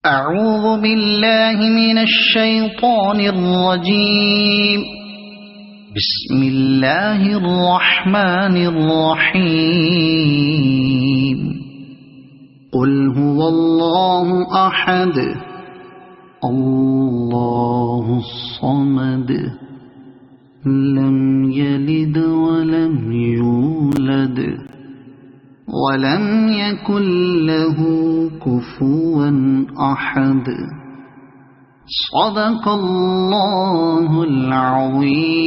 أعوذ بالله من الشيطان الرجيم. بسم الله الرحمن الرحيم. قل هو الله أحد الله الصمد لم يلد ولم يولد ولم يكن له كفوا أحد. صدق الله العظيم.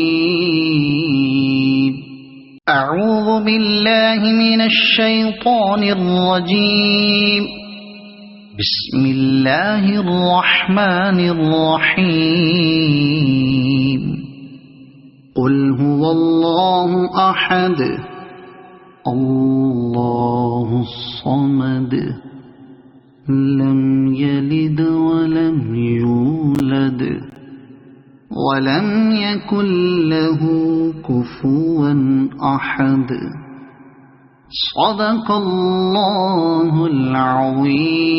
أعوذ بالله من الشيطان الرجيم. بسم الله الرحمن الرحيم. قل هو الله أحد الله الصمد لم يلد ولم يولد ولم يكن له كفوا أحد. صدق الله العظيم.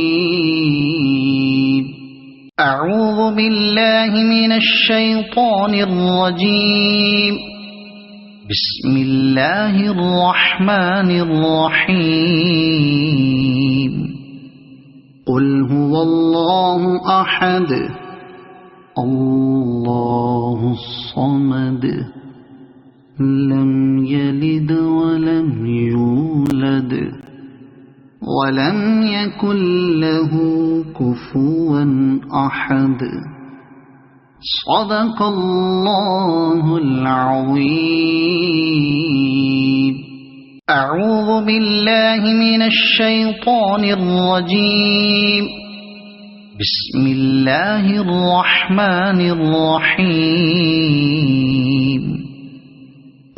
أعوذ بالله من الشيطان الرجيم. بسم الله الرحمن الرحيم. قل هو الله أحد الله الصمد لم يلد ولم يولد ولم يكن له كفوا أحد. صدق الله العظيم. أعوذ بالله من الشيطان الرجيم. بسم الله الرحمن الرحيم.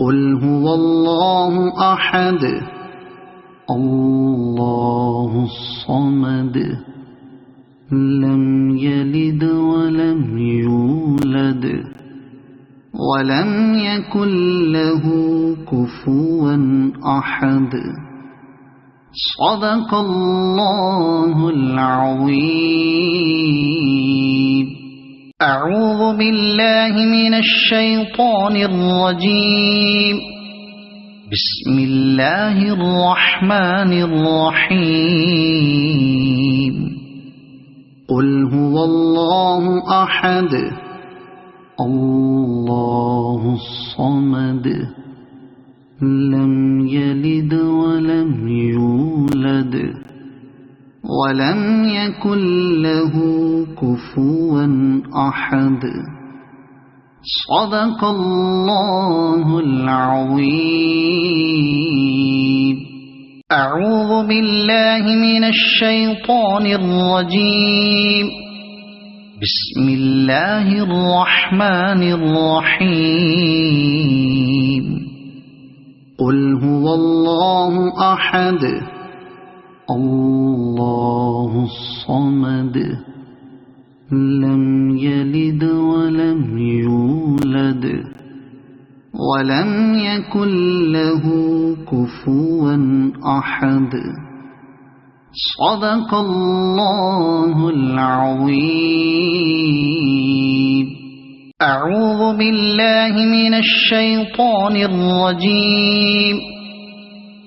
قل هو الله أحد الله الصمد لم يلد ولم يولد ولم يكن له كفوا أحد. صدق الله العظيم. أعوذ بالله من الشيطان الرجيم. بسم الله الرحمن الرحيم. قل هو الله أحد الله الصمد لم يلد ولم يولد ولم يكن له كفوا أحد. صدق الله العظيم. أعوذ بالله من الشيطان الرجيم. بسم الله الرحمن الرحيم. قل هو الله أحد الله الصمد لم يلد ولم يولد ولم يكن له كفوا أحد. صدق الله العظيم. أعوذ بالله من الشيطان الرجيم.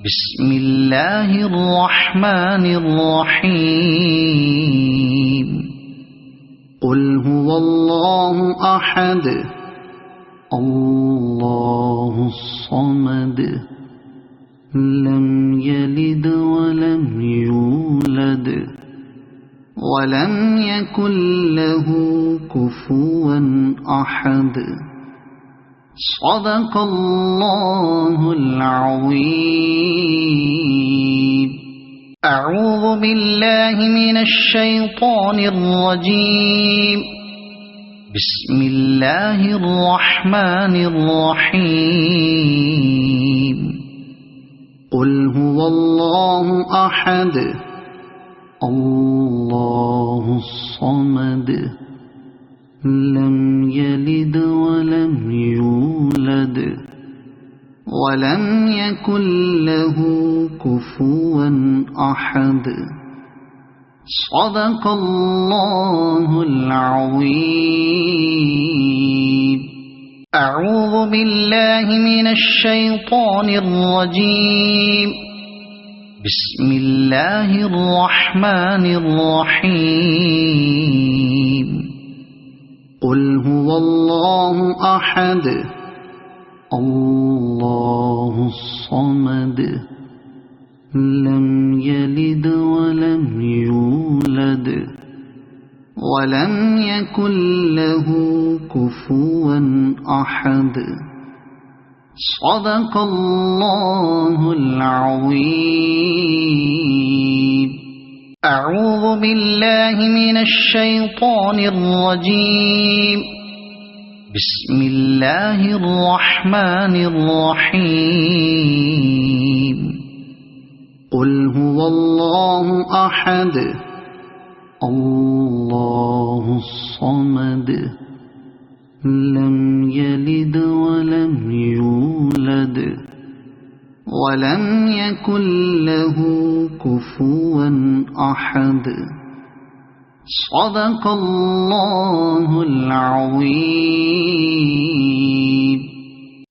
بسم الله الرحمن الرحيم. قل هو الله أحد الله الصمد لم يلد ولم يولد ولم يكن له كفوا أحد. صدق الله العظيم. أعوذ بالله من الشيطان الرجيم. بسم الله الرحمن الرحيم. قل هو الله أحد الله الصمد لم يلد ولم يولد ولم يكن له كفوا أحد. صدق الله العظيم. أعوذ بالله من الشيطان الرجيم. بسم الله الرحمن الرحيم. قل هو الله أحد الله الصمد لم يلد ولم يولد ولم يكن له كفوا أحد. صدق الله العظيم. أعوذ بالله من الشيطان الرجيم. بسم الله الرحمن الرحيم. قل هو الله أحد الله الصمد لم يلد ولم يولد ولم يكن له كفوا أحد. صدق الله العظيم.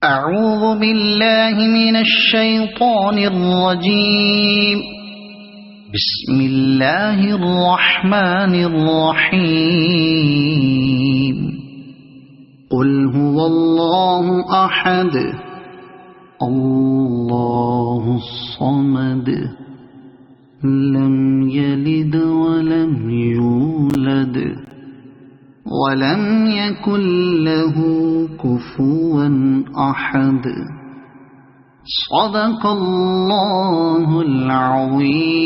أعوذ بالله من الشيطان الرجيم. بسم الله الرحمن الرحيم. قل هو الله أحد الله الصمد لم يلد ولم يولد ولم يكن له كفوا أحد. صدق الله العظيم.